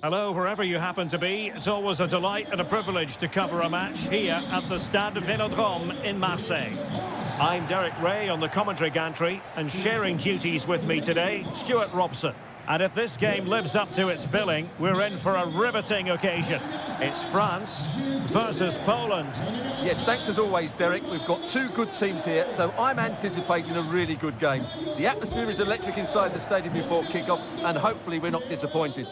Hello, wherever you happen to be. It's always a delight and a privilege to cover a match here at the Stade Vélodrome in Marseille. I'm Derek Ray on the commentary gantry, and sharing duties with me today, Stuart Robson. And if this game lives up to its billing, we're in for a riveting occasion. It's France versus Poland. Yes, thanks as always, Derek. We've got two good teams here, so I'm anticipating a really good game. The atmosphere is electric inside the stadium before kick-off, and hopefully we're not disappointed.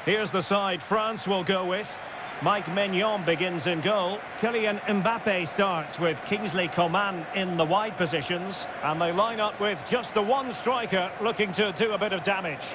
Here's the side France will go with. Mike Maignan begins in goal. Kylian Mbappe starts with Kingsley Coman in the wide positions. And they line up with just the one striker looking to do a bit of damage.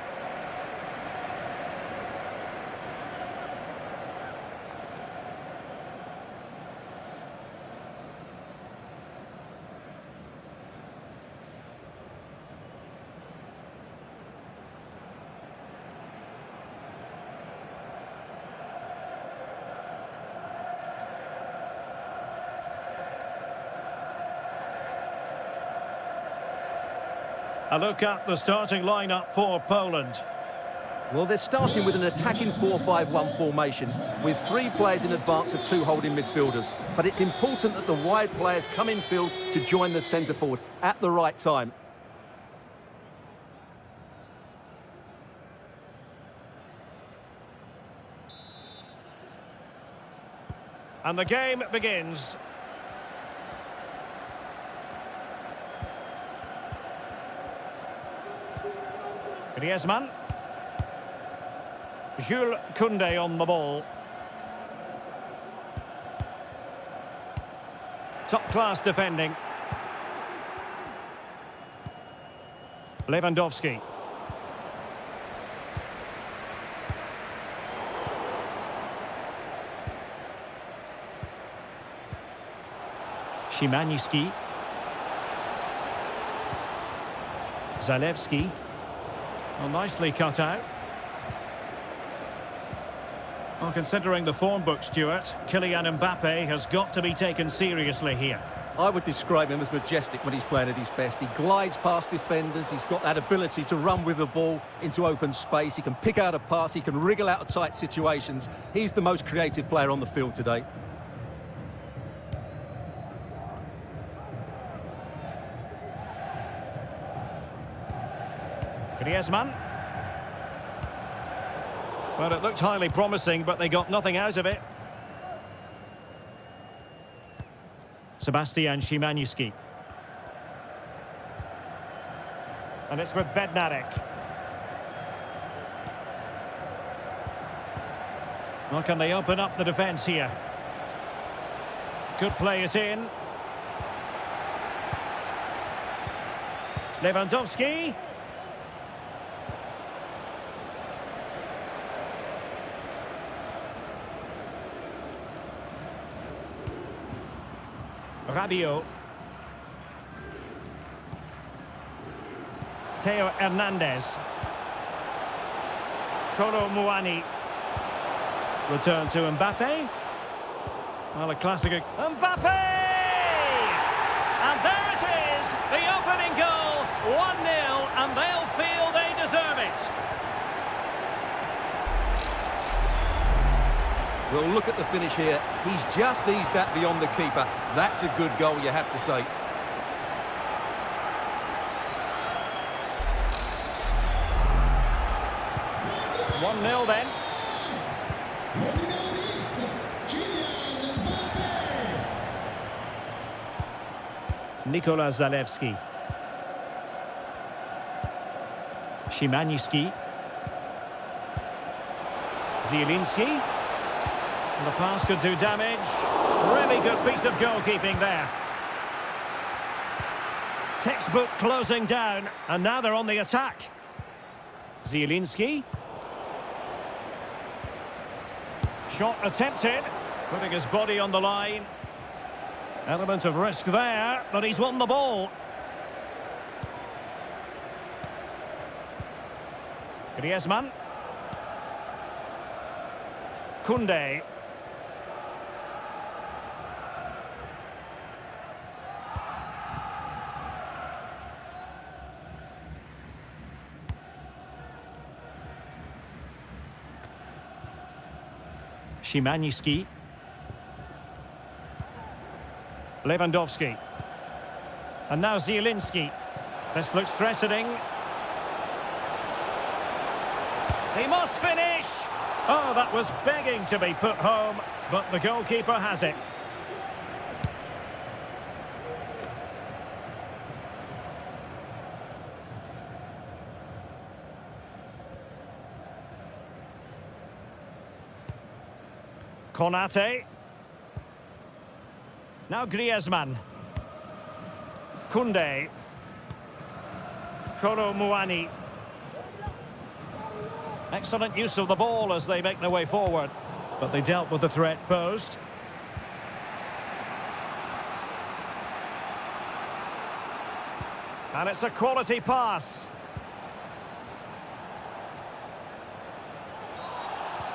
A look at the starting lineup for Poland. Well, they're starting with an attacking 4-5-1 formation with three players in advance of two holding midfielders. But it's important that the wide players come in field to join the centre forward at the right time. And the game begins. Griezmann. Jules Koundé on the ball. Top-class defending. Lewandowski. Szymański. Zalewski. Well, nicely cut out. Well, considering the form book, Stuart, Kylian Mbappe has got to be taken seriously here. I would describe him as majestic when he's playing at his best. He glides past defenders. He's got that ability to run with the ball into open space. He can pick out a pass. He can wriggle out of tight situations. He's the most creative player on the field today. Griezmann. Well, it looked highly promising, but they got nothing out of it. Sebastian Szymański. And it's with Bednarek. Well, can they open up the defence here? Could play it in. Lewandowski. Rabiot. Theo Hernandez. Kolo Muani. Return to Mbappe. Well, a classic. Mbappe! And there it is, the opening goal. 1-0, and they'll feel they deserve it. Well, look at the finish here. He's just eased that beyond the keeper. That's a good goal, you have to say. One 0 then. Nikola Zalewski. Szymański. Zielinski. The pass could do damage. Really good piece of goalkeeping there. Textbook closing down, and now they're on the attack. Zielinski. Shot attempted, putting his body on the line. Element of risk there, but he's won the ball. Griezmann. Koundé. Szymański. Lewandowski. And now Zielinski. This looks threatening. He must finish! Oh, that was begging to be put home, but the goalkeeper has it. Konate. Now Griezmann. Koundé. Kolo Muani. Excellent use of the ball as they make their way forward. But they dealt with the threat posed. And it's a quality pass.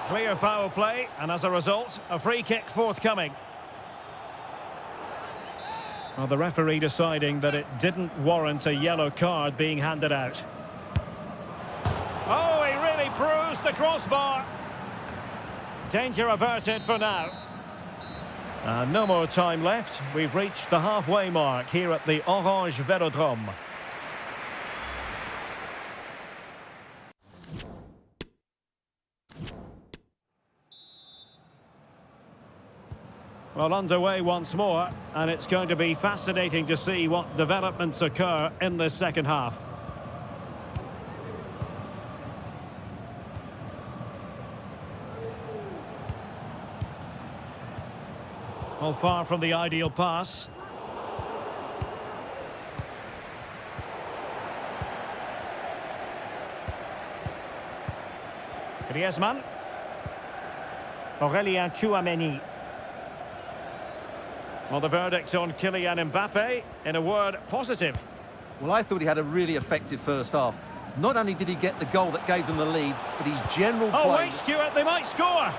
Clear foul play, and as a result, a free kick forthcoming. Well, the referee deciding that it didn't warrant a yellow card being handed out. Oh, he really bruised the crossbar. Danger averted for now. No more time left. We've reached the halfway mark here at the Orange Velodrome. Well, underway once more, and it's going to be fascinating to see what developments occur in this second half. Well, far from the ideal pass. Griezmann. Aurélien Tchouaméni. Well, the verdict on Kylian Mbappe, in a word, positive. Well, I thought he had a really effective first half. Not only did he get the goal that gave them the lead, but his general play... Oh, wait, Stuart, they might score!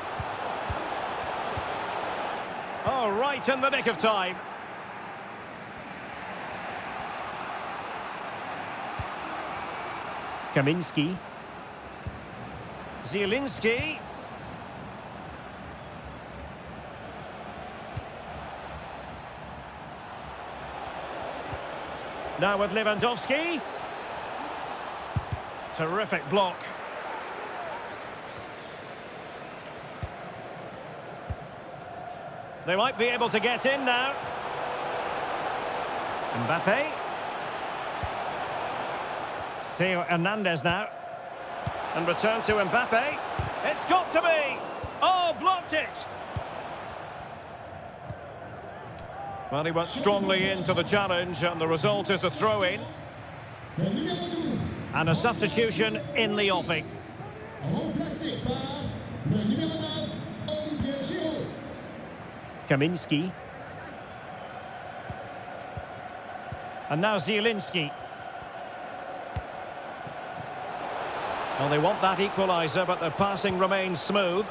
Oh, right in the nick of time. Kaminski. Zielinski. Now with Lewandowski. Terrific block. They might be able to get in now. Mbappe. Theo Hernandez now. And return to Mbappe. It's got to be! Oh, blocked it! Well, he went strongly into the challenge, and the result is a throw-in. And a substitution in the offing. Kaminski. And now Zielinski. Well, they want that equaliser, but their passing remains smooth.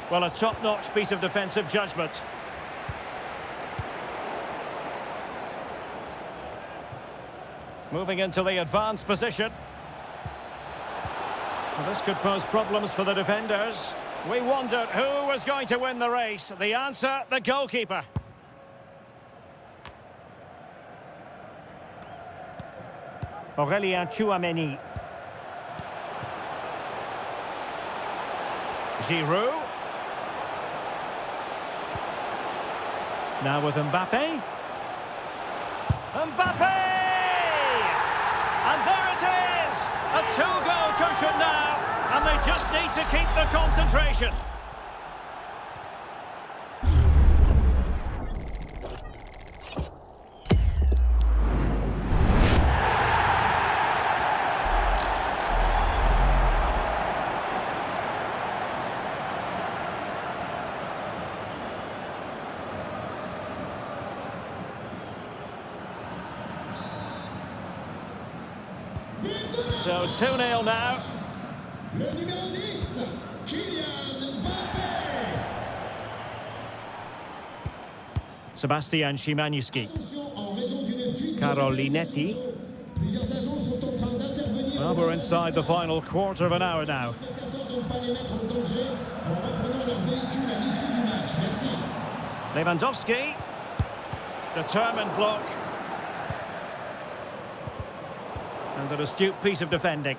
Well, a top-notch piece of defensive judgment. Moving into the advanced position. Well, this could pose problems for the defenders. We wondered who was going to win the race. The answer, the goalkeeper. Aurélien Tchouaméni. Giroud. Now with Mbappe. Mbappe! And there it is! A two-goal cushion now, and they just need to keep the concentration. So 2-0 now. Le numéro 10, Kylian Mbappé. Sebastian Szymanski. Attention, en raison d'une fuite de Carolinetti. plusieurs agents sont en train d'intervenir. Well, we're inside the final quarter of an hour now. De ne pas les mettre en danger en reprenant leur véhicule à l'issue du match. Merci. Lewandowski. Determined block. And an astute piece of defending.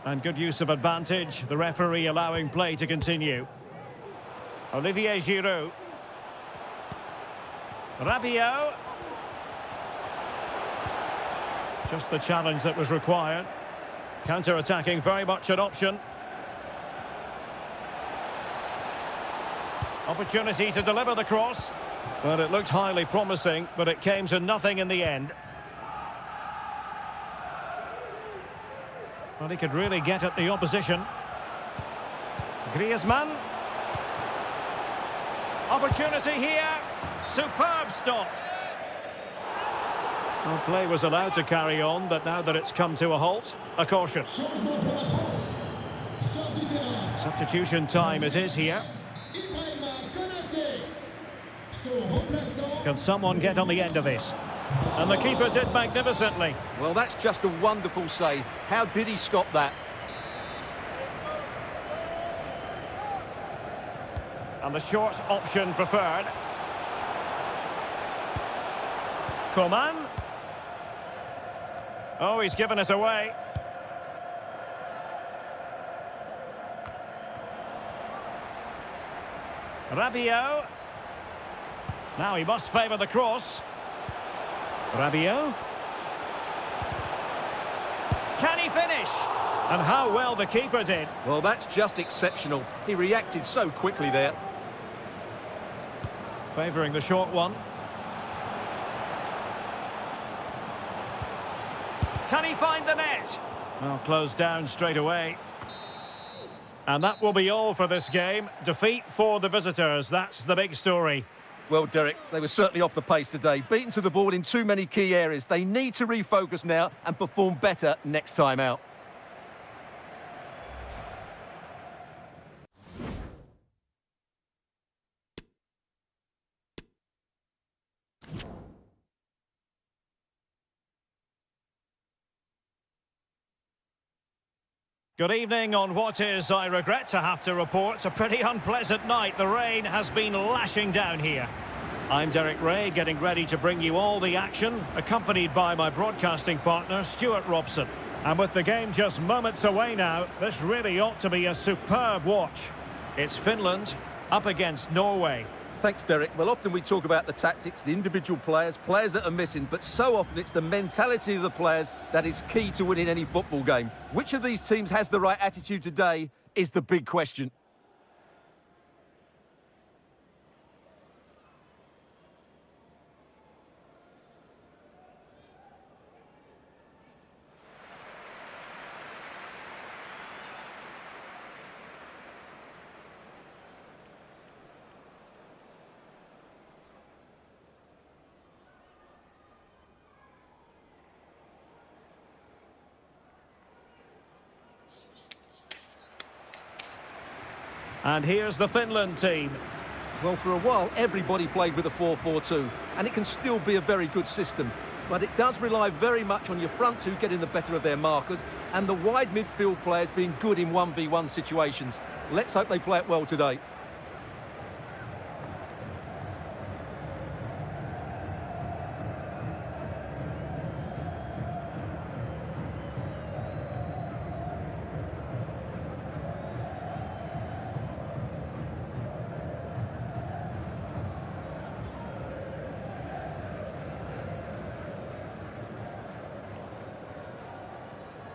And good use of advantage. The referee allowing play to continue. Olivier Giroud. Rabiot. Just the challenge that was required. Counter-attacking, very much an option. Opportunity to deliver the cross. But it looked highly promising, but it came to nothing in the end. Well, he could really get at the opposition. Griezmann. Opportunity here. Superb stop. Well, play was allowed to carry on, but now that it's come to a halt, a caution. Changement pour la France. Sort du terrain. Substitution time it is here. Ibrahima Konaté. Son remplaçant. Can someone get on the end of this? And the keeper did magnificently. Well, that's just a wonderful save. How did he stop that? And the short option preferred. Coman. Oh, he's given us away. Rabiot. Now he must favour the cross. Rabiot. Can he finish? And how well the keeper did. Well, that's just exceptional. He reacted so quickly there. Favouring the short one. Can he find the net? Well, closed down straight away. And that will be all for this game. Defeat for the visitors. That's the big story. Well, Derek, they were certainly off the pace today. Beaten to the ball in too many key areas. They need to refocus now and perform better next time out. Good evening on what is, I regret to have to report, a pretty unpleasant night. The rain has been lashing down here. I'm Derek Ray, getting ready to bring you all the action, accompanied by my broadcasting partner, Stuart Robson. And with the game just moments away now, this really ought to be a superb watch. It's Finland up against Norway. Thanks, Derek. Well, often we talk about the tactics, the individual players that are missing, but so often it's the mentality of the players that is key to winning any football game. Which of these teams has the right attitude today is the big question. And here's the Finland team. Well, for a while, everybody played with a 4-4-2, and it can still be a very good system. But it does rely very much on your front two getting the better of their markers, and the wide midfield players being good in 1v1 situations. Let's hope they play it well today.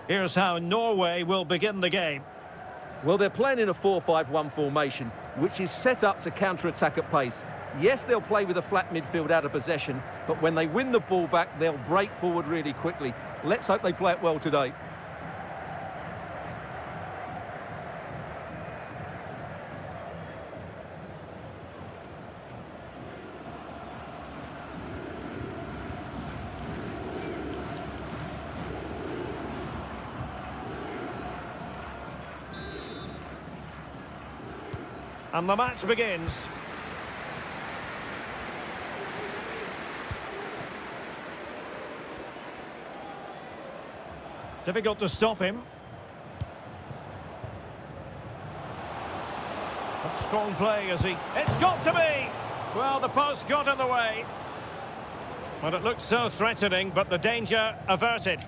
Here's how Norway will begin the game. Well, they're playing in a 4-5-1 formation, which is set up to counter-attack at pace. Yes, they'll play with a flat midfield out of possession, but when they win the ball back, they'll break forward really quickly. Let's hope they play it well today. And the match begins. Difficult to stop him. But strong play as he... It's got to be! Well, the post got in the way. Well, it looked so threatening, but the danger averted.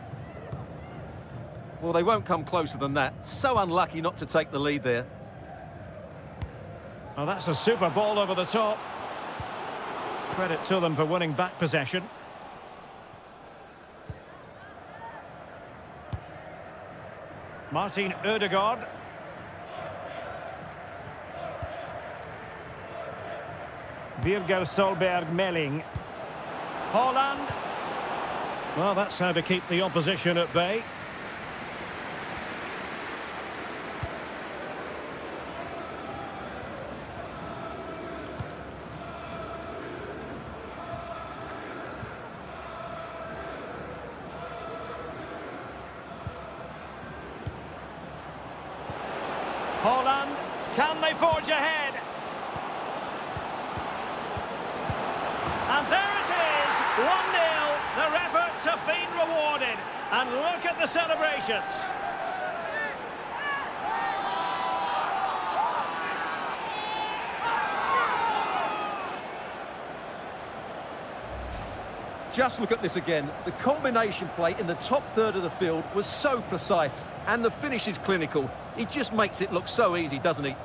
Well, they won't come closer than that. So unlucky not to take the lead there. Well, that's a super ball over the top. Credit to them for winning back possession. Martin Ødegaard. Birger Solberg Melling. Haaland. Well, that's how to keep the opposition at bay. Haaland, can they forge ahead? And there it is, 1-0. Their efforts have been rewarded. And look at the celebrations. Just look at this again. The combination play in the top third of the field was so precise, and the finish is clinical. He just makes it look so easy, doesn't he?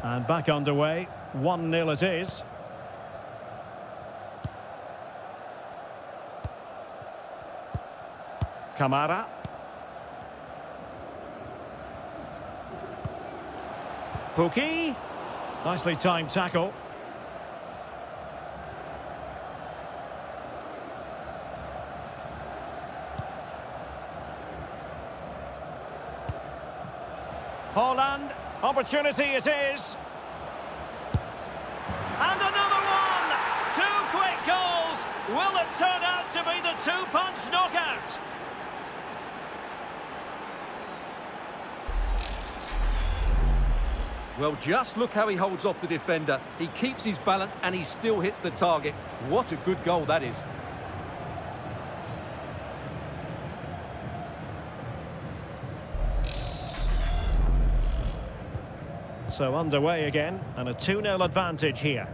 And back underway, 1-0 it is. Kamara. Pukki. Nicely timed tackle. Haaland. Opportunity it is. And another one! 2 quick goals! Will it turn out to be the 2-punch knockout? Well, just look how he holds off the defender. He keeps his balance and he still hits the target. What a good goal that is. So underway again, and a 2-0 advantage here.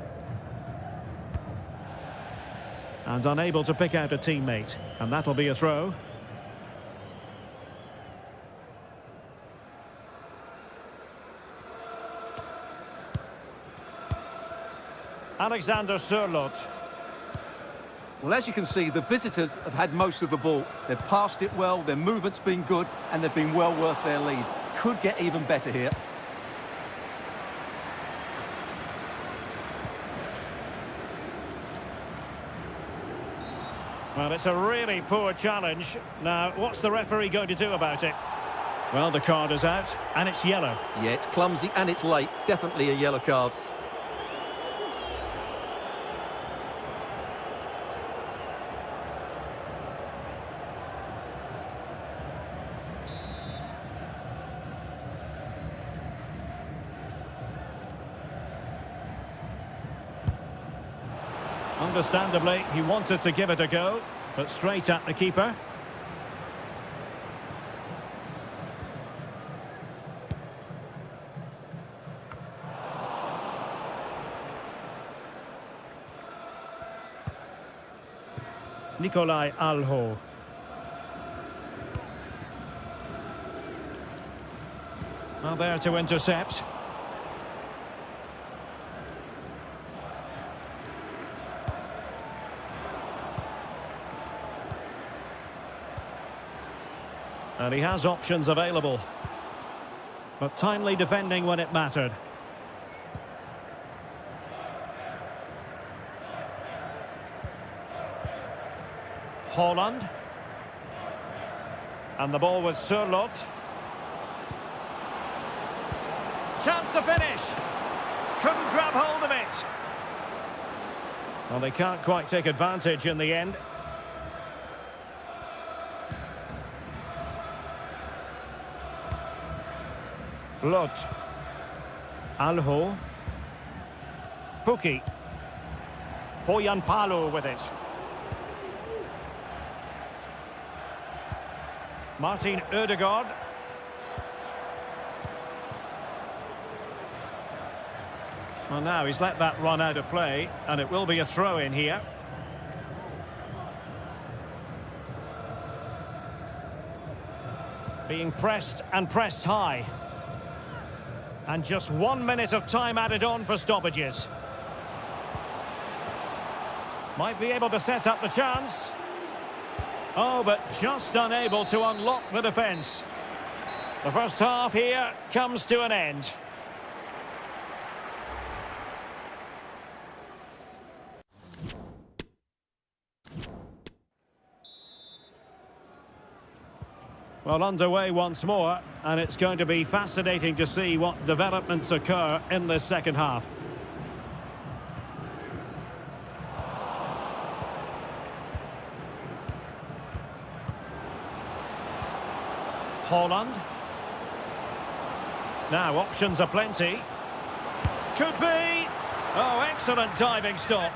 And unable to pick out a teammate, and that'll be a throw. Alexander Sørloth. Well, as you can see, the visitors have had most of the ball. They've passed it well, their movement's been good, and they've been well worth their lead. Could get even better here. Well, it's a really poor challenge. Now, what's the referee going to do about it? Well, the card is out, and it's yellow. Yeah, it's clumsy and it's late. Definitely a yellow card. Understandably, he wanted to give it a go, but straight at the keeper. Nikolai Alho. Well, there to intercept. And he has options available. But timely defending when it mattered. Haaland. And the ball with Sørloth. Chance to finish. Couldn't grab hold of it. Well, they can't quite take advantage in the end. Lot. Alho. Puki. Palo with it. Martin Ødegaard. Well, now he's let that run out of play, and it will be a throw-in here. Being pressed and pressed high. And just 1 minute of time added on for stoppages. Might be able to set up the chance. Oh, but just unable to unlock the defence. The first half here comes to an end. Well, underway once more, and it's going to be fascinating to see what developments occur in this second half. Holland. Now, options are plenty. Could be! Oh, excellent diving stop.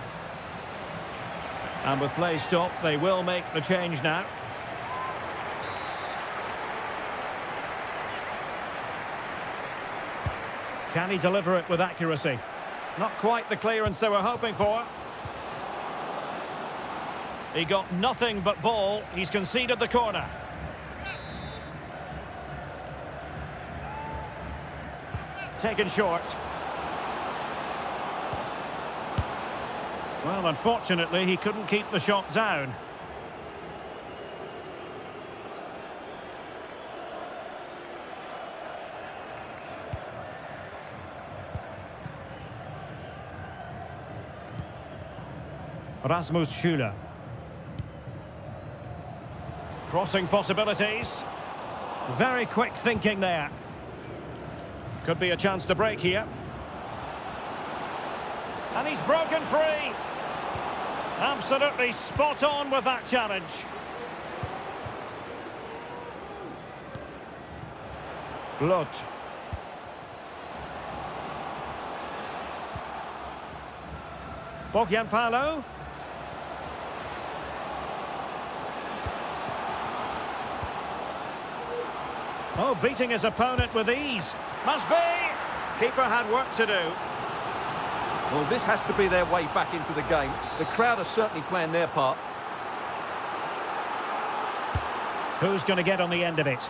And with play stopped, they will make the change now. Can he deliver it with accuracy? Not quite the clearance they were hoping for. He got nothing but ball. He's conceded the corner. Taken short. Well, unfortunately, he couldn't keep the shot down. Rasmus Schüller. Crossing possibilities. Very quick thinking there. Could be a chance to break here. And he's broken free. Absolutely spot on with that challenge. Lot. Palo. Oh, beating his opponent with ease. Must be! Keeper had work to do. Well, this has to be their way back into the game. The crowd are certainly playing their part. Who's going to get on the end of it?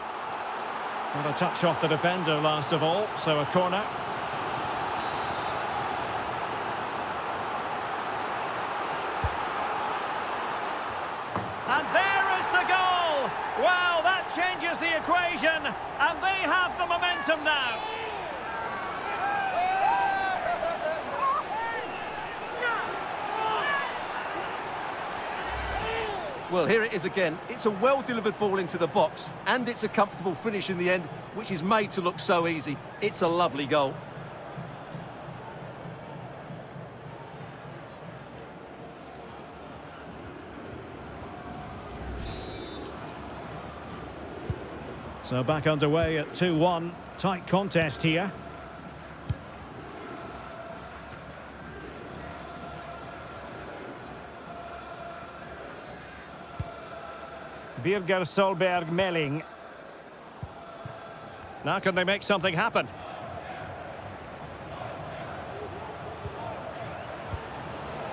Well, a touch off the defender last of all, so a corner. And there is the goal! Wow, that changes the equation, and they have the momentum now. Well, here it is again. It's a well-delivered ball into the box, and it's a comfortable finish in the end, which is made to look so easy. It's a lovely goal. So back underway at 2-1. Tight contest here. Birger Solberg Melling. Now can they make something happen?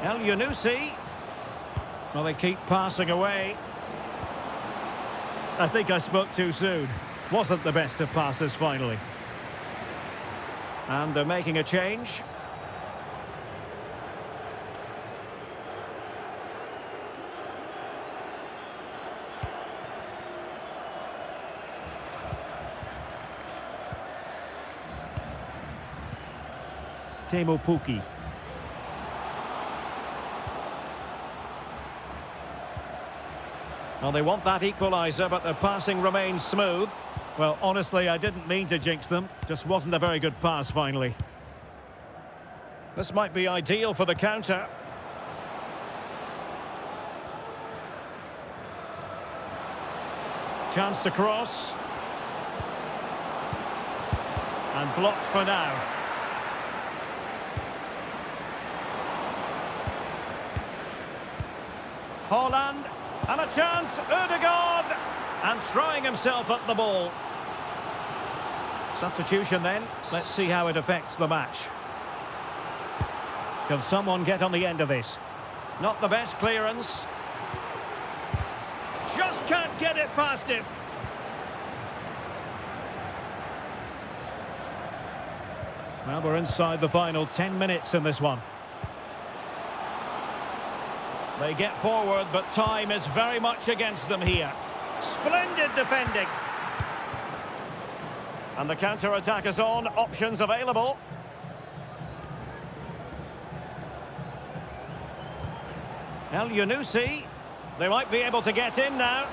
El Yunusi. Well, they keep passing away. I think I spoke too soon. Wasn't the best of passes finally. And they're making a change. Teemu Pukki. Well, they want that equaliser, but the passing remains smooth. Well, honestly, I didn't mean to jinx them. Just wasn't a very good pass, finally. This might be ideal for the counter. Chance to cross. And blocked for now. Holland, and a chance, Ødegaard, and throwing himself at the ball. Substitution then, let's see how it affects the match. Can someone get on the end of this? Not the best clearance. Just can't get it past him. Well, we're inside the final 10 minutes in this one. They get forward, but time is very much against them here. Splendid defending. And the counter-attack is on. Options available. El Yunusi. They might be able to get in now.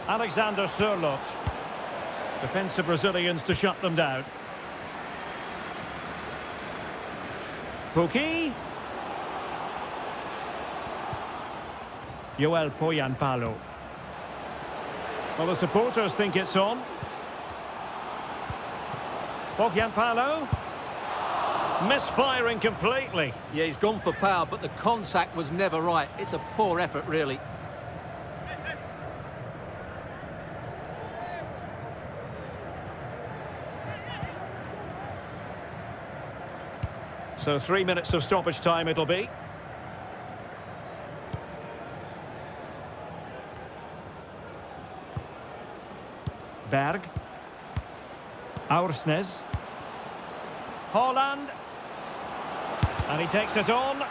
Alexander Sørloth. Defensive Brazilians to shut them down. Pukki. Joel Poyanpalo. Well, the supporters think it's on. Poyanpalo. Misfiring completely. Yeah, he's gone for power, but the contact was never right. It's a poor effort, really. So 3 minutes of stoppage time it'll be. Berg. Aursnes. Holland. And he takes it on.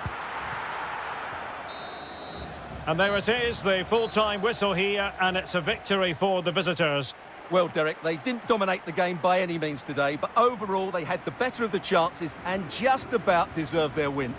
And there it is, the full-time whistle here, and it's a victory for the visitors. Well, Derek, they didn't dominate the game by any means today, but overall they had the better of the chances and just about deserved their win.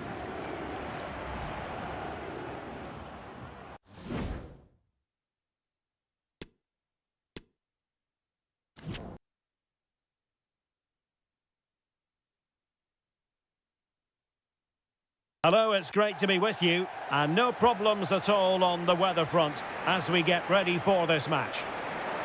Hello, it's great to be with you, and no problems at all on the weather front as we get ready for this match.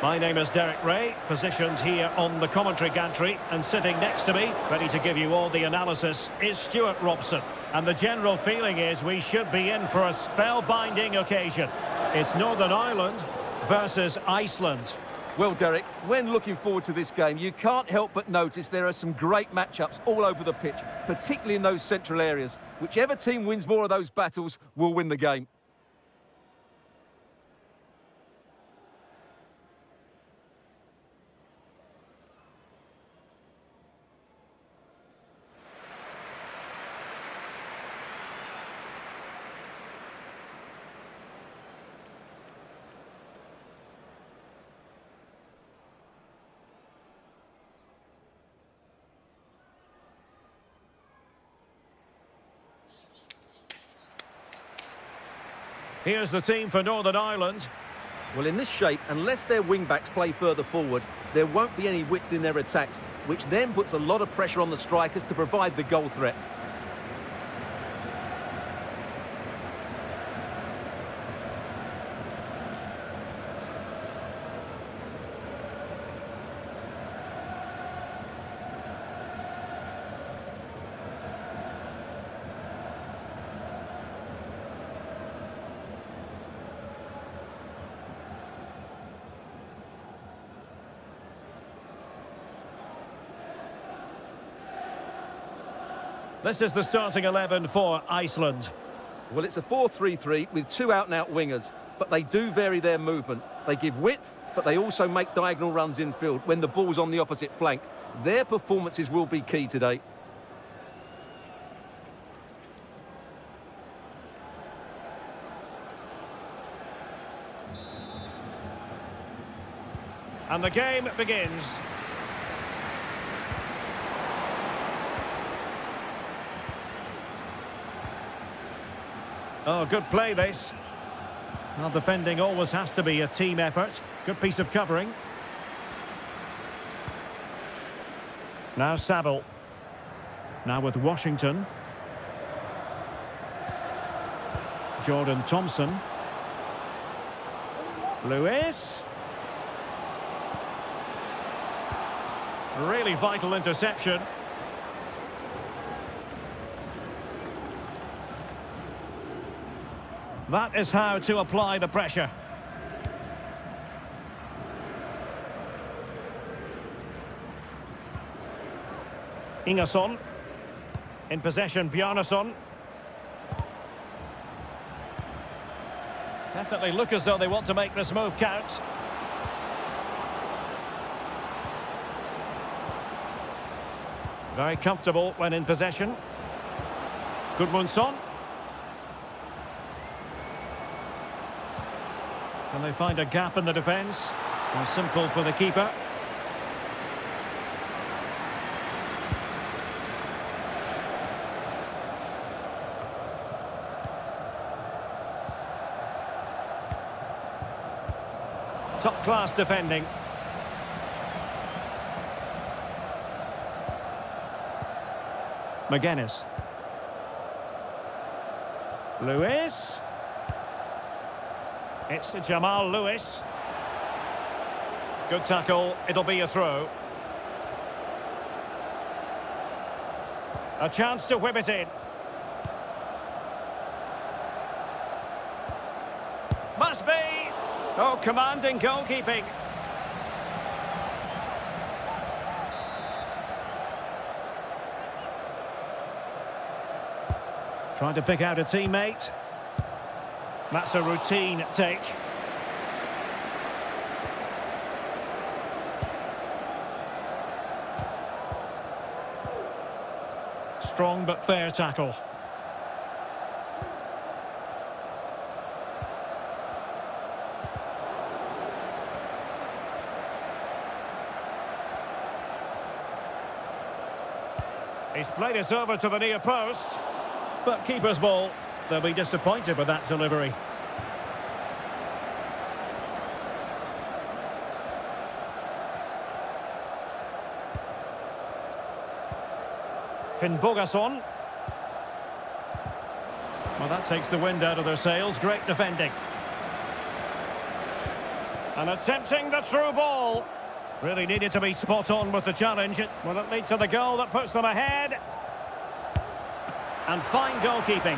My name is Derek Ray, positioned here on the commentary gantry, and sitting next to me, ready to give you all the analysis, is Stuart Robson. And the general feeling is we should be in for a spellbinding occasion. It's Northern Ireland versus Iceland. Well, Derek, when looking forward to this game, you can't help but notice there are some great matchups all over the pitch, particularly in those central areas. Whichever team wins more of those battles will win the game. Here's the team for Northern Ireland. Well, in this shape, unless their wing-backs play further forward, there won't be any width in their attacks, which then puts a lot of pressure on the strikers to provide the goal threat. This is the starting 11 for Iceland. Well, it's a 4-3-3 with two out-and-out wingers, but they do vary their movement. They give width, but they also make diagonal runs infield when the ball's on the opposite flank. Their performances will be key today. And the game begins. Oh, good play this. Well, defending always has to be a team effort. Good piece of covering. Now Saville. Now with Washington. Jordan Thompson. Lewis. Really vital interception. That is how to apply the pressure. Ingerson. In possession, Bjarnason. Definitely look as though they want to make this move count. Very comfortable when in possession. Gudmundsson. Can they find a gap in the defence? Well, simple for the keeper. Top-class defending. McGuinness. Lewis. It's Jamal Lewis. Good tackle. It'll be a throw. A chance to whip it in. Must be. Oh, commanding goalkeeping. Trying to pick out a teammate. That's a routine take. Strong but fair tackle. He's played it over to the near post. But keeper's ball. They'll be disappointed with that delivery. Finnbogason. Well, that takes the wind out of their sails. Great defending. And attempting the through ball. Really needed to be spot on with the challenge. Will it lead to the goal that puts them ahead? And fine goalkeeping.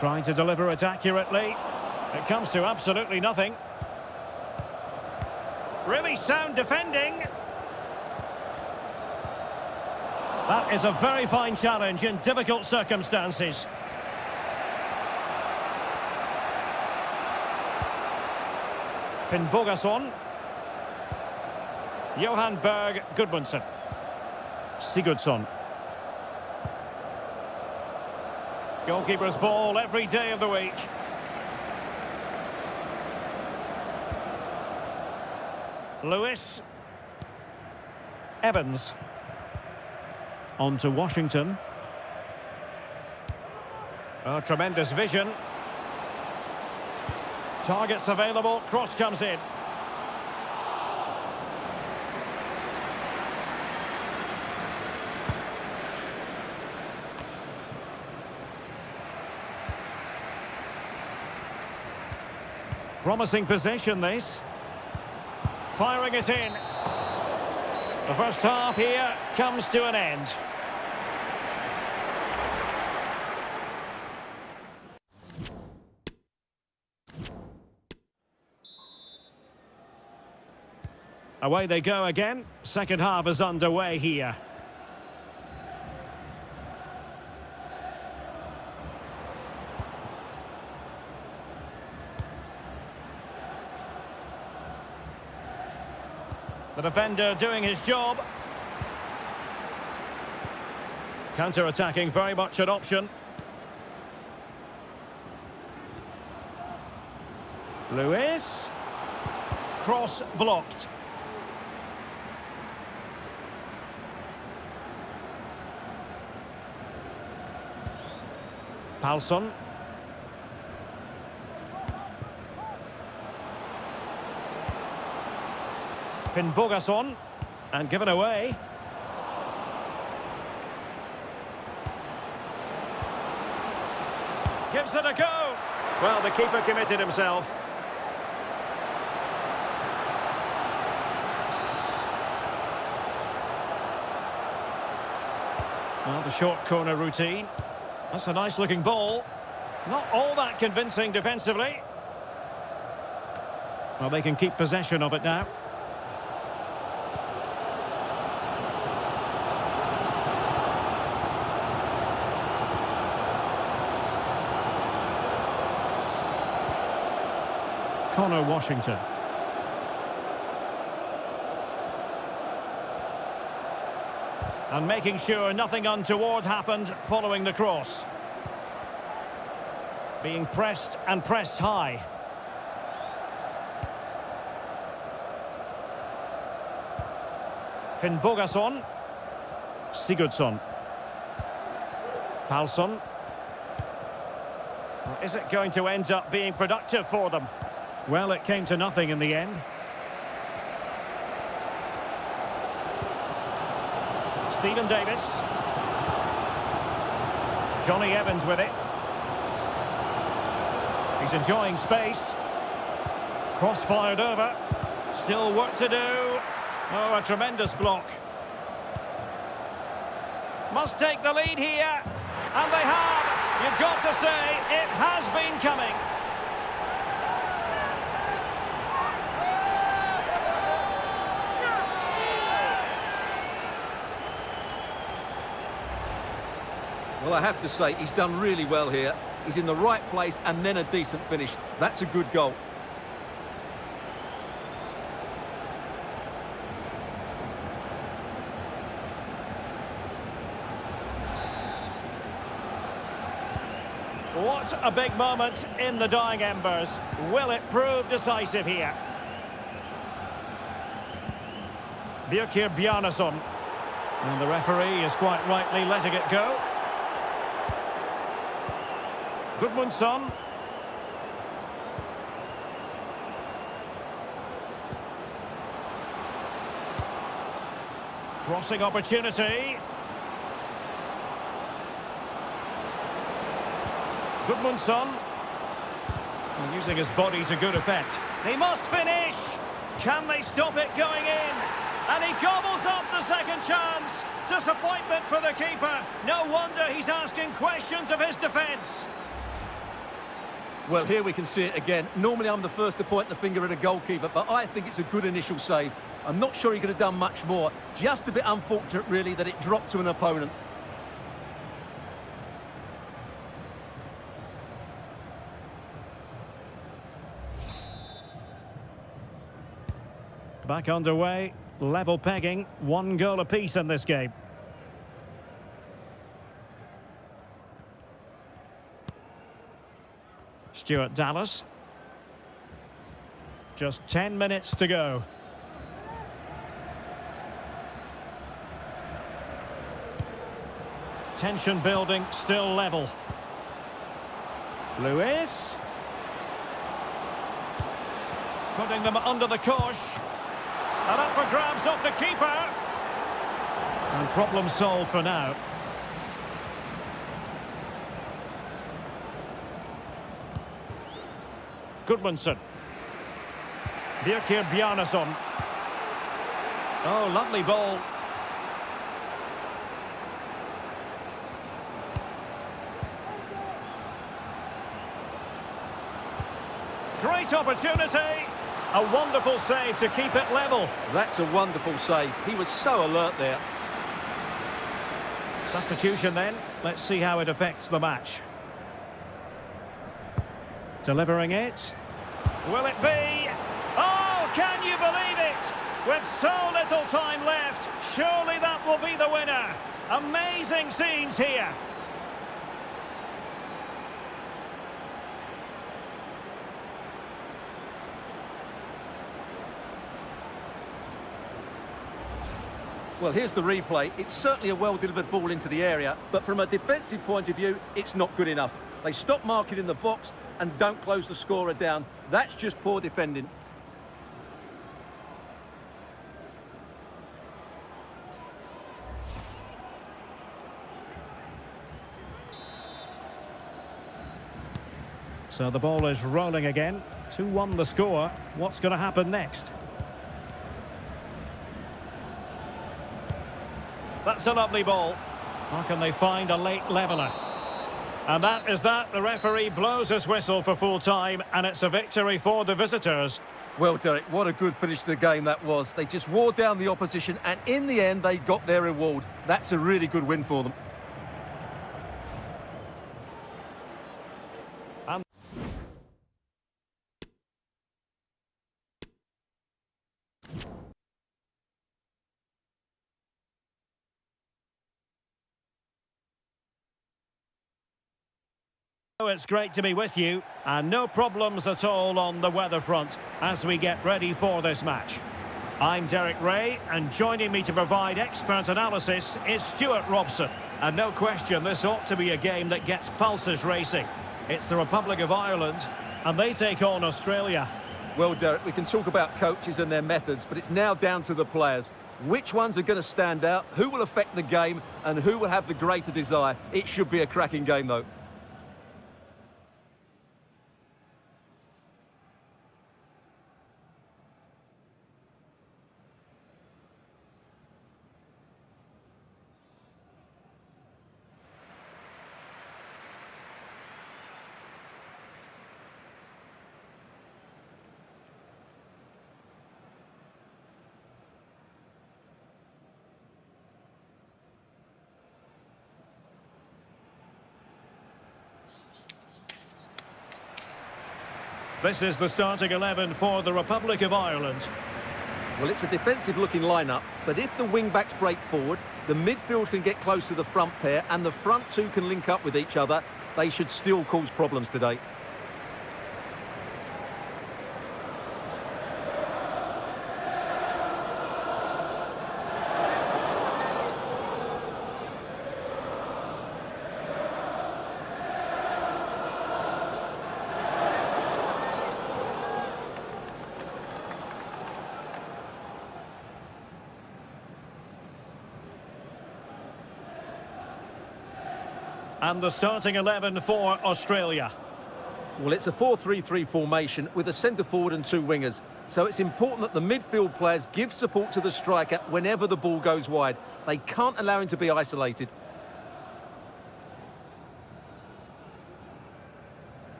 Trying to deliver it accurately. It comes to absolutely nothing. Really sound defending. That is a very fine challenge in difficult circumstances. Finnbogason. Johan Berg Gudmundsson. Sigurdsson. Goalkeeper's ball every day of the week. Lewis. Evans. On to Washington. Oh, tremendous vision. Targets available, cross comes in. Promising possession, this. Firing it in. The first half here comes to an end. Away they go again. Second half is underway here. The defender doing his job. Counter-attacking, very much an option. Lewis. Cross blocked. Palsson. Finnbogason. And given away. Gives it a go. Well, the keeper committed himself. Well, the short corner routine. That's a nice-looking ball. Not all that convincing defensively. Well, they can keep possession of it now. Connor Washington. And making sure nothing untoward happened following the cross. Being pressed and pressed high. Finnbogason. Sigurdsson. Palsson. Well, is it going to end up being productive for them? Well, it came to nothing in the end. Stephen Davis. Johnny Evans with it. He's enjoying space. Cross fired over. Still work to do. Oh, a tremendous block. Must take the lead here. And they have. You've got to say, it has been coming. Well, I have to say, he's done really well here. He's in the right place and then a decent finish. That's a good goal. What a big moment in the dying embers. Will it prove decisive here? Birkir Bjarnason. And the referee is quite rightly letting it go. Gudmundsson. Crossing opportunity. Gudmundsson. And using his body to good effect. He must finish! Can they stop it going in? And he gobbles up the second chance. Disappointment for the keeper. No wonder he's asking questions of his defence. Well, here we can see it again. Normally I'm the first to point the finger at a goalkeeper, but I think it's a good initial save. I'm not sure he could have done much more. Just a bit unfortunate, really, that it dropped to an opponent. Back underway, level pegging, 1 goal apiece in this game. Stuart Dallas. Just 10 minutes to go. Tension building, still level. Lewis. Putting them under the cosh. And up for grabs off the keeper. And problem solved for now. Gudmundsson. Birkir Bjarnason. Oh, lovely ball. Great opportunity. A wonderful save to keep it level. That's a wonderful save. He was so alert there. Substitution then. Let's see how it affects the match. Delivering it. Will it be? Oh, can you believe it? With so little time left, surely that will be the winner. Amazing scenes here. Well, here's the replay. It's certainly a well-delivered ball into the area, but from a defensive point of view, it's not good enough. They stop marking in the box and don't close the scorer down. That's just poor defending. So the ball is rolling again. 2-1 the score. What's going to happen next? That's a lovely ball. How can they find a late leveller? And that is that. The referee blows his whistle for full time, and it's a victory for the visitors. Well, Derek, what a good finish to the game that was. They just wore down the opposition, and in the end, they got their reward. That's a really good win for them. It's great to be with you, and no problems at all on the weather front as we get ready for this match. I'm Derek Ray, and joining me to provide expert analysis is Stuart Robson. And no question, this ought to be a game that gets pulses racing. It's the Republic of Ireland, and they take on Australia. Well, Derek, we can talk about coaches and their methods, but it's now down to the players. Which ones are going to stand out, who will affect the game, and who will have the greater desire? It should be a cracking game, though. This is the starting 11 for the Republic of Ireland. Well, it's a defensive-looking lineup, but if the wing-backs break forward, the midfield can get close to the front pair, and the front two can link up with each other, they should still cause problems today. And the starting 11 for Australia. Well, it's a 4-3-3 formation with a centre-forward and two wingers. So it's important that the midfield players give support to the striker whenever the ball goes wide. They can't allow him to be isolated.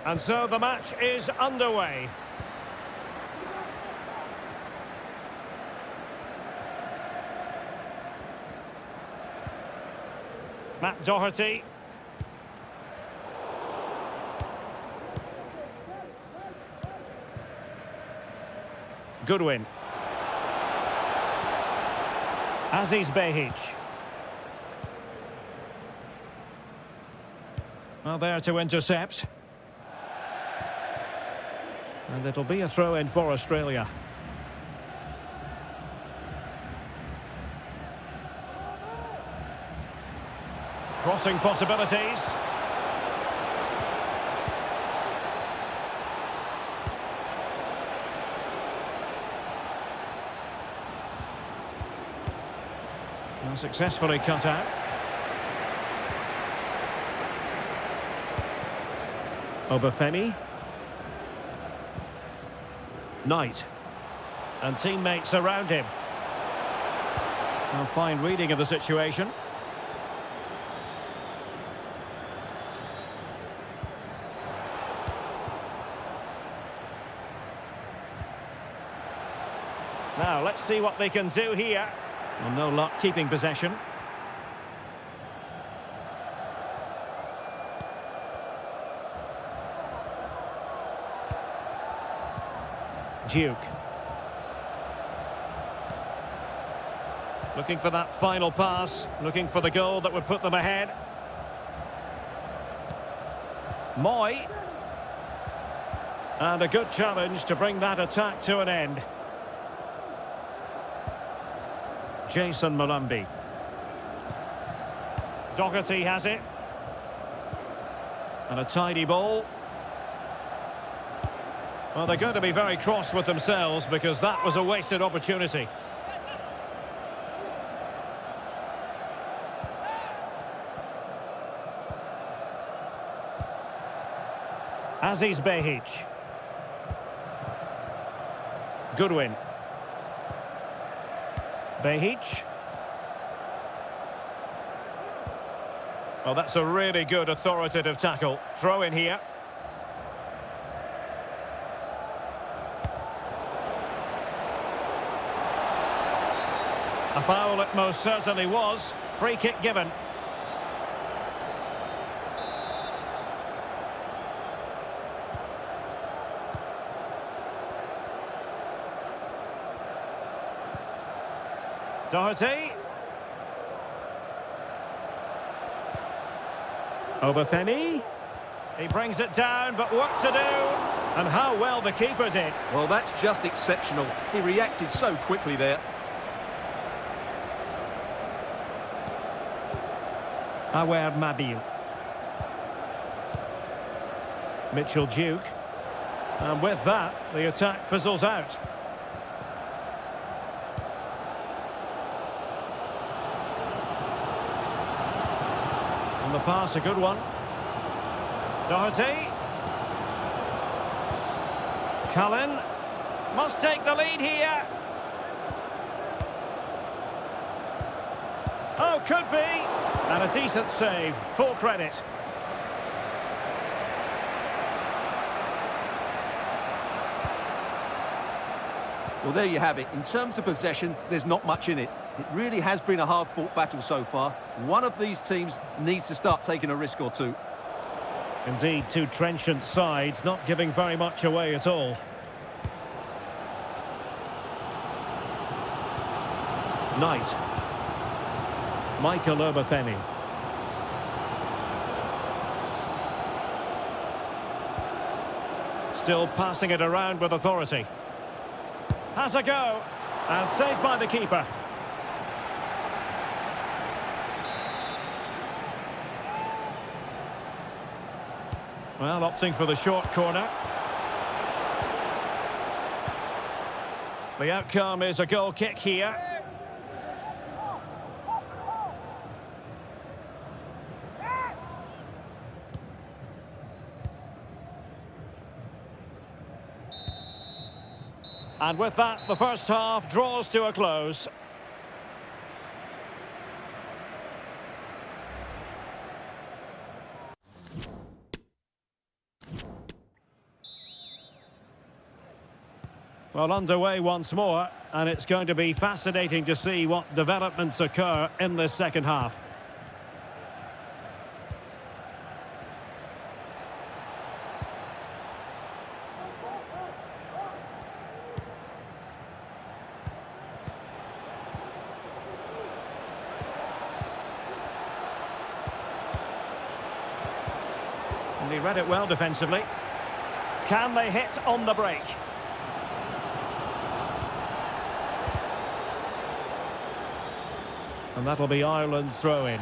And so the match is underway. Matt Doherty. Goodwin. Aziz Behic. Well, there to intercept. And it'll be a throw-in for Australia. Crossing possibilities. Now successfully cut out. Obafemi. Knight. And teammates around him. A fine reading of the situation. Now, let's see what they can do here. Well, no luck keeping possession. Duke. Looking for that final pass. Looking for the goal that would put them ahead. Moy. And a good challenge to bring that attack to an end. Jason Malumbi. Doherty has it. And a tidy ball. Well, they're going to be very cross with themselves because that was a wasted opportunity. Aziz Behic. Goodwin. Behic. Well, that's a really good authoritative tackle. Throw in here. A foul it most certainly was. Free kick given. Doherty. Obafemi. He brings it down, but work to do. And how well the keeper did. Well, that's just exceptional. He reacted so quickly there. Awer Mabil. Mitchell Duke. And with that, the attack fizzles out. And the pass, a good one. Doherty. Cullen. Must take the lead here. Oh, could be. And a decent save. Full credit. Well, there you have it. In terms of possession, there's not much in it. It really has been a hard-fought battle so far. One of these teams needs to start taking a risk or two. Indeed, two trenchant sides, not giving very much away at all. Knight. Michael Obafemi. Still passing it around with authority. Has a go. And saved by the keeper. Well, opting for the short corner. The outcome is a goal kick here. And with that, the first half draws to a close. Well, underway once more, and it's going to be fascinating to see what developments occur in this second half. And he read it well defensively. Can they hit on the break? And that'll be Ireland's throw-in.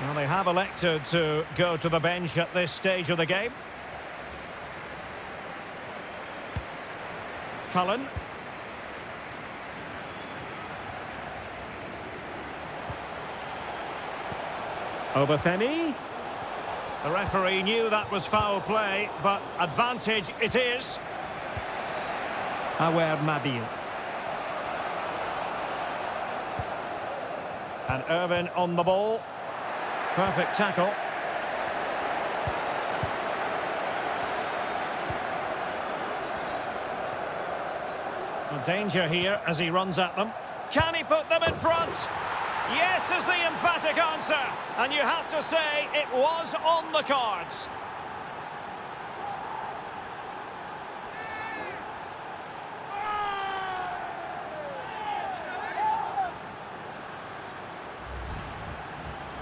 Well, they have elected to go to the bench at this stage of the game. Cullen. Obafemi. The referee knew that was foul play, but advantage it is. Awer Mabil. And Irvin on the ball. Perfect tackle. A danger here as he runs at them. Can he put them in front? Yes is the emphatic answer. And you have to say it was on the cards.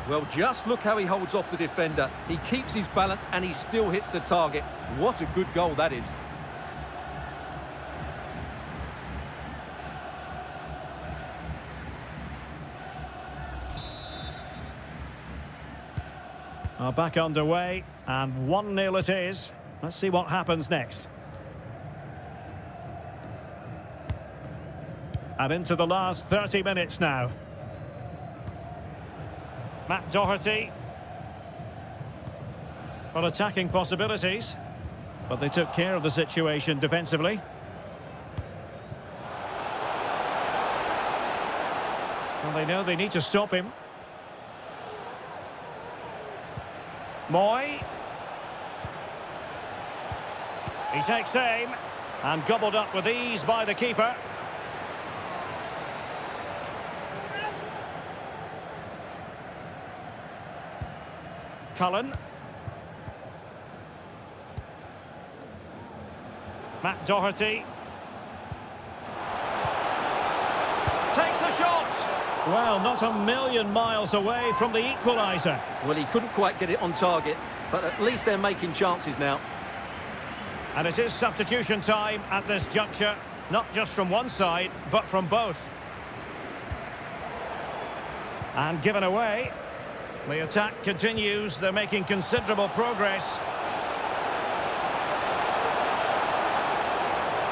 Well, just look how he holds off the defender. He keeps his balance and he still hits the target. What a good goal that is. Back underway, and 1-0 it is. Let's see what happens next. And into the last 30 minutes now. Matt Doherty. Well, attacking possibilities, but they took care of the situation defensively. Well, they know they need to stop him. Moy. He takes aim and gobbled up with ease by the keeper. Cullen. Matt Doherty. Takes the shot. Well, not a million miles away from the equaliser. Well, he couldn't quite get it on target, but at least they're making chances now. And it is substitution time at this juncture, not just from one side, but from both. And given away. The attack continues. They're making considerable progress.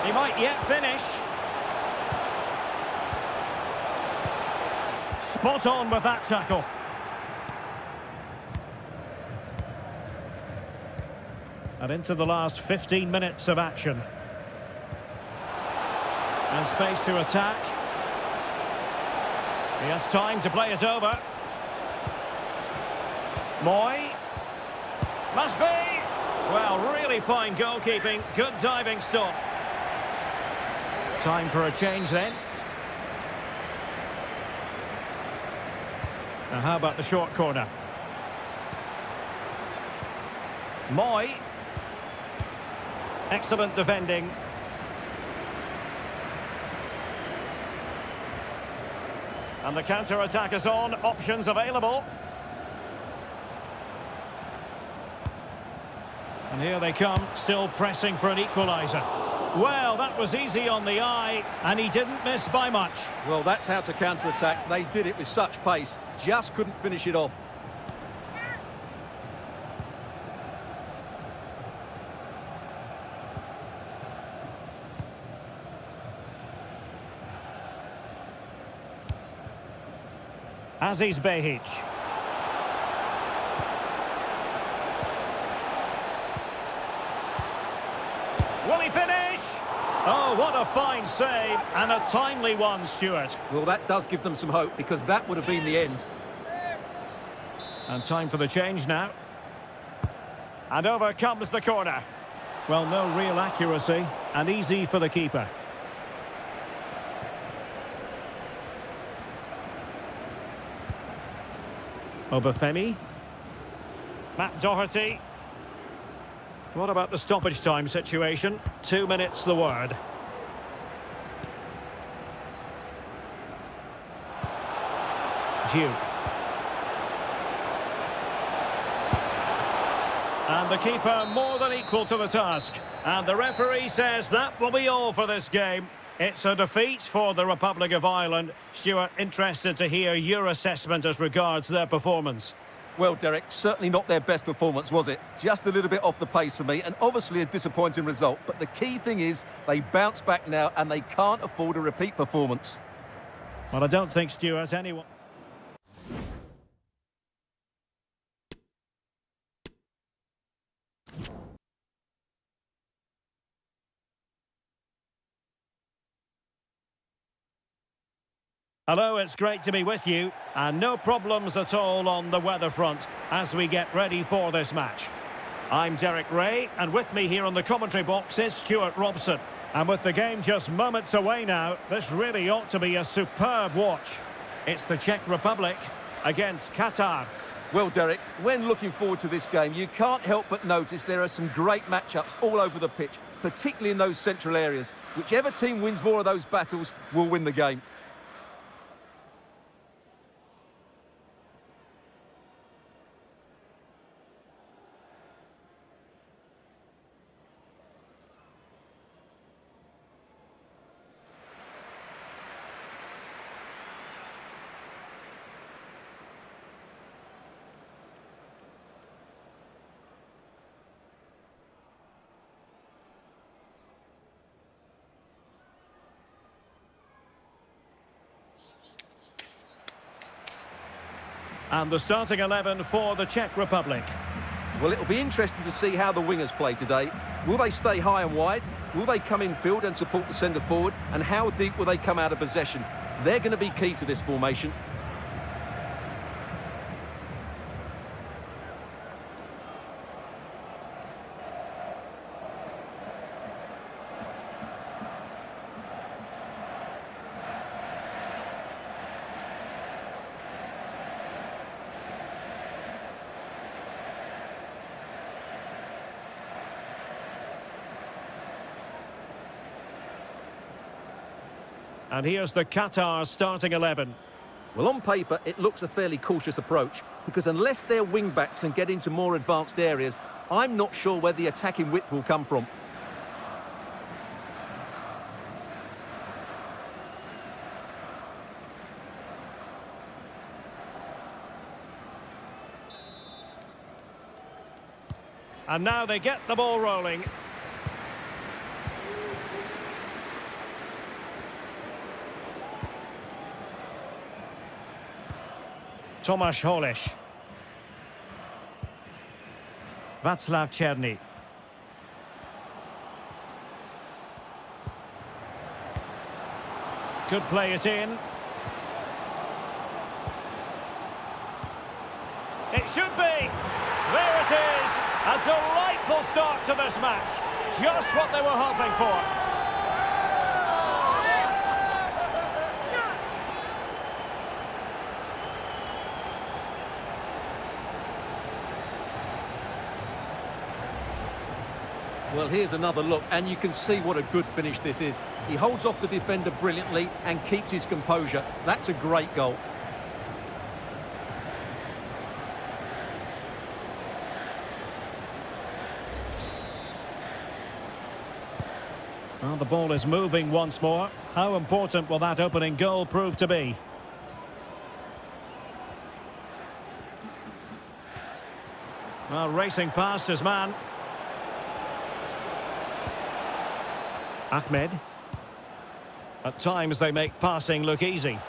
He might yet finish. Spot on with that tackle. And into the last 15 minutes of action. And space to attack. He has time to play it over. Moy. Must be. Well, really fine goalkeeping. Good diving stop. Time for a change then. Now how about the short corner? Moy. Excellent defending. And the counter-attack is on. Options available. And here they come, still pressing for an equaliser. Well, that was easy on the eye, and he didn't miss by much. Well, that's how to counter-attack. They did it with such pace, just couldn't finish it off. Aziz Behic. Will he finish? Oh, what a fine save, and a timely one, Stuart. Well, that does give them some hope, because that would have been the end. And time for the change now. And over comes the corner. Well, no real accuracy, and easy for the keeper. Obafemi. Matt Doherty. What about the stoppage time situation? 2 minutes the word. Duke. And the keeper more than equal to the task. And the referee says that will be all for this game. It's a defeat for the Republic of Ireland. Stuart, interested to hear your assessment as regards their performance. Well, Derek, certainly not their best performance, was it? Just a little bit off the pace for me, and obviously a disappointing result. But the key thing is they bounce back now, and they can't afford a repeat performance. Well, I don't think, Stuart, anyone... Hello, it's great to be with you, and no problems at all on the weather front as we get ready for this match. I'm Derek Ray, and with me here on the commentary box is Stuart Robson. And with the game just moments away now, this really ought to be a superb watch. It's the Czech Republic against Qatar. Well, Derek, when looking forward to this game, you can't help but notice there are some great matchups all over the pitch, particularly in those central areas. Whichever team wins more of those battles will win the game. And the starting 11 for the Czech Republic. Well, it'll be interesting to see how the wingers play today. Will they stay high and wide? Will they come in field and support the centre forward? And how deep will they come out of possession? They're going to be key to this formation. And here's the Qatar starting 11. Well, on paper, it looks a fairly cautious approach, because unless their wing-backs can get into more advanced areas, I'm not sure where the attacking width will come from. And now they get the ball rolling. Tomasz Holeš. Václav Černý. Could play it in. It should be. There it is. A delightful start to this match. Just what they were hoping for. Well, here's another look, and you can see what a good finish this is. He holds off the defender brilliantly and keeps his composure. That's a great goal. Well, the ball is moving once more. How important will that opening goal prove to be? Well, racing past his man. Ahmed. At times they make passing look easy.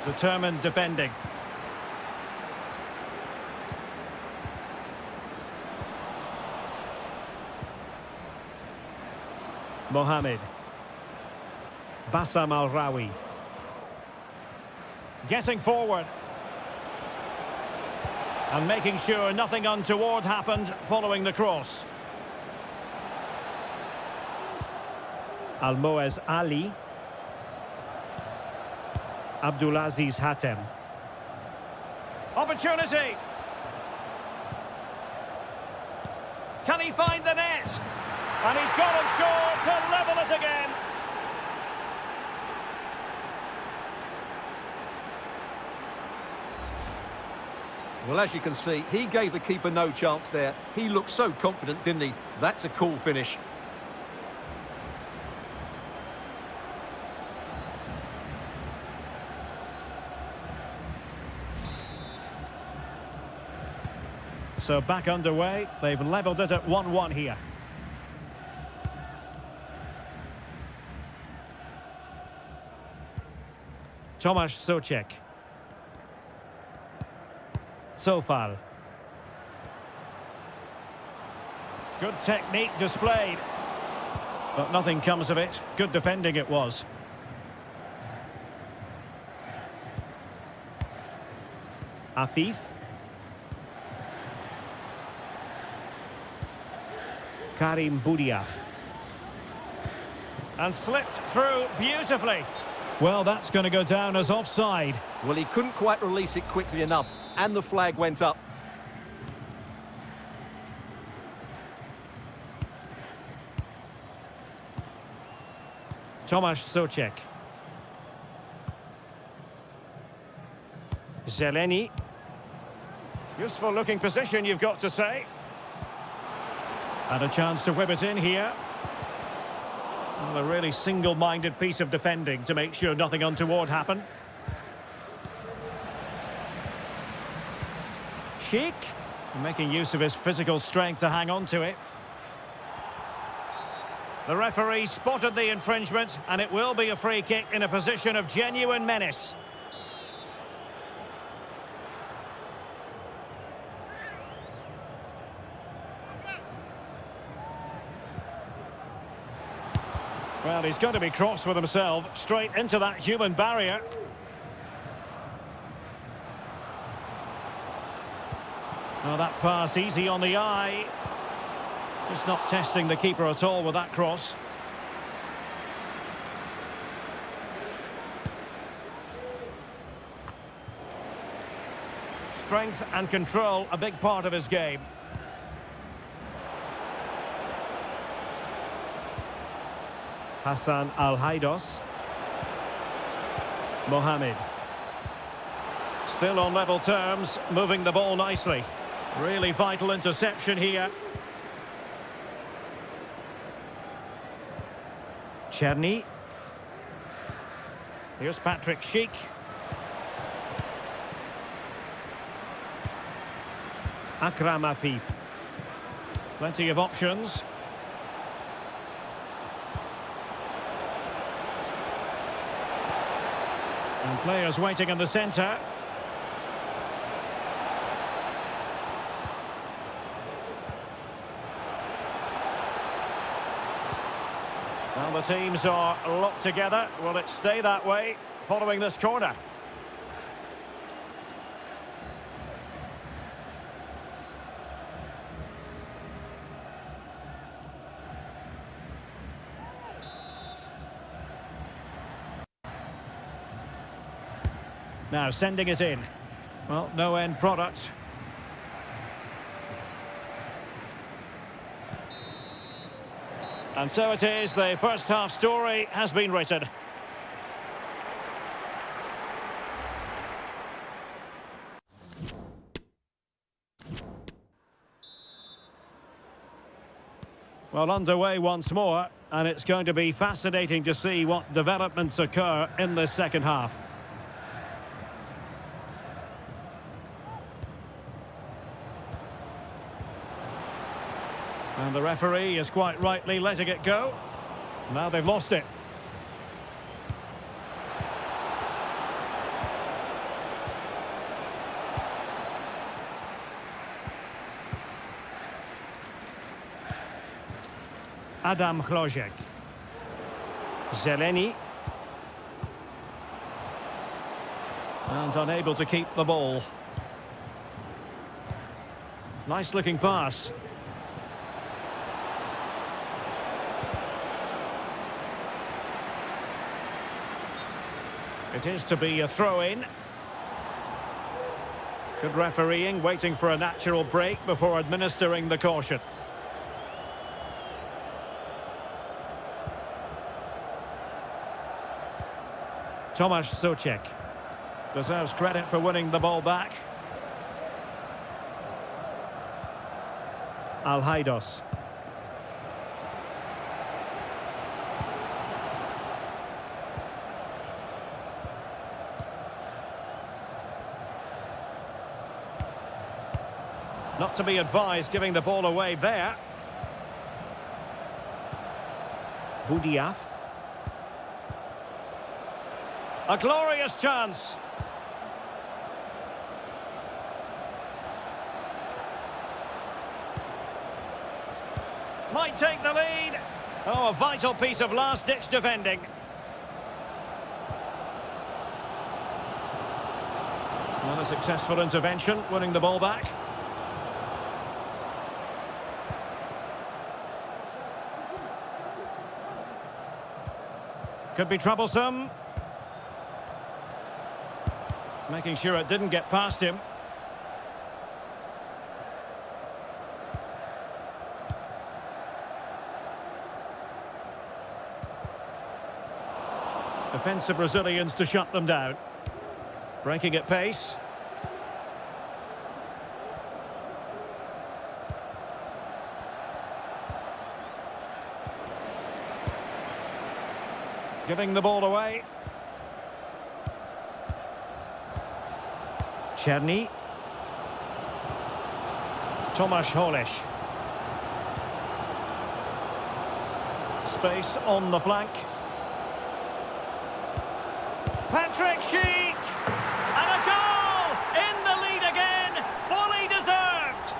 Determined defending. Mohamed. Bassam Al-Rawi. Getting forward. And making sure nothing untoward happened following the cross. Almoez Ali. Abdulaziz Hatem. Opportunity. Can he find the net? And he's gone and scored to level it again. Well, as you can see, he gave the keeper no chance there. He looked so confident, didn't he? That's a cool finish. So back underway. They've levelled it at 1-1 here. Tomasz Souček. Sofal. Good technique displayed. But nothing comes of it. Good defending it was. Afif. Karim Budiaf. And slipped through beautifully. Well, that's going to go down as offside. Well, he couldn't quite release it quickly enough, and the flag went up. Tomasz Souček. Zeleny. Useful looking position, you've got to say. And a chance to whip it in here. Well, a really single-minded piece of defending to make sure nothing untoward happened. Sheik, making use of his physical strength to hang on to it. The referee spotted the infringement, and it will be a free kick in a position of genuine menace. Well, he's going to be cross with himself, straight into that human barrier. Oh, that pass easy on the eye. Just not testing the keeper at all with that cross. Strength and control, a big part of his game. Hassan Al-Haidos. Mohamed. Still on level terms, moving the ball nicely. Really vital interception here. Cherny. Here's Patrick Schick. Akram Afif. Plenty of options. And players waiting in the centre. Well, the teams are locked together. Will it stay that way following this corner? Now sending it in. Well, no end product. And so it is, the first half story has been written. Well, underway once more, and it's going to be fascinating to see what developments occur in the second half. And the referee is quite rightly letting it go. Now they've lost it. Adam Hlojek. Zeleny. And unable to keep the ball. Nice looking pass. It is to be a throw-in. Good refereeing, waiting for a natural break before administering the caution. Tomasz Souček deserves credit for winning the ball back. Al-Haidos. Not to be advised giving the ball away there. Budiaf. A glorious chance. Might take the lead. Oh, a vital piece of last-ditch defending. Not a successful intervention, winning the ball back. Could be troublesome. Making sure it didn't get past him. Defensive Brazilians to shut them down. Breaking at pace. Giving the ball away. Cherny. Tomasz Holeš. Space on the flank. Patrick Schick! And a goal! In the lead again! Fully deserved!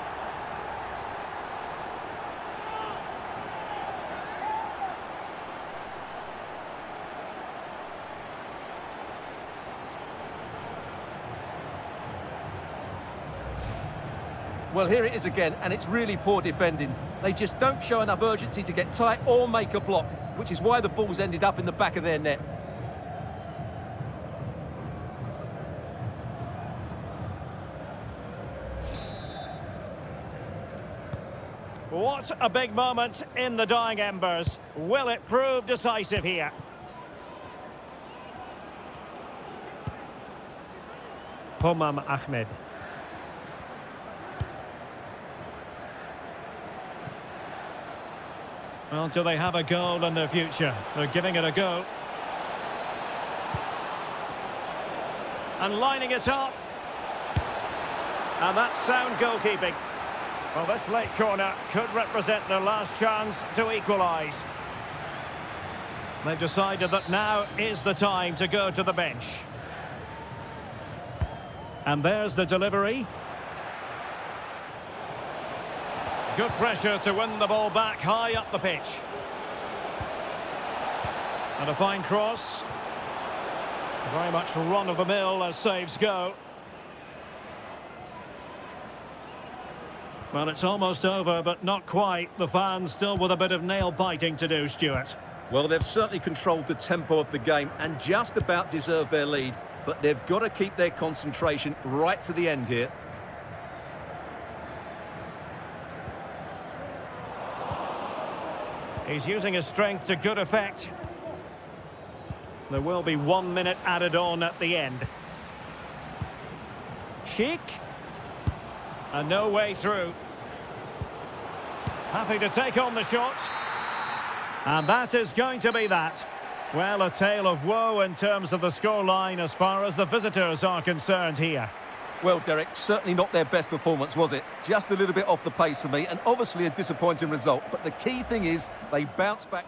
Well, here it is again, and it's really poor defending. They just don't show enough urgency to get tight or make a block, which is why the ball's ended up in the back of their net. What a big moment in the dying embers. Will it prove decisive here? Pomam Ahmed. Well, do they have a goal in their future? They're giving it a go. And lining it up. And that's sound goalkeeping. Well, this late corner could represent their last chance to equalise. They've decided that now is the time to go to the bench. And there's the delivery. Good pressure to win the ball back high up the pitch. And a fine cross. Very much run-of-the-mill as saves go. Well, it's almost over, but not quite. The fans still with a bit of nail-biting to do, Stuart. Well, they've certainly controlled the tempo of the game and just about deserved their lead. But they've got to keep their concentration right to the end here. He's using his strength to good effect. There will be 1 minute added on at the end. Sheik. And no way through. Happy to take on the shot. And that is going to be that. Well, a tale of woe in terms of the scoreline as far as the visitors are concerned here. Well, Derek, certainly not their best performance, was it? Just a little bit off the pace for me, and obviously a disappointing result. But the key thing is they bounce back.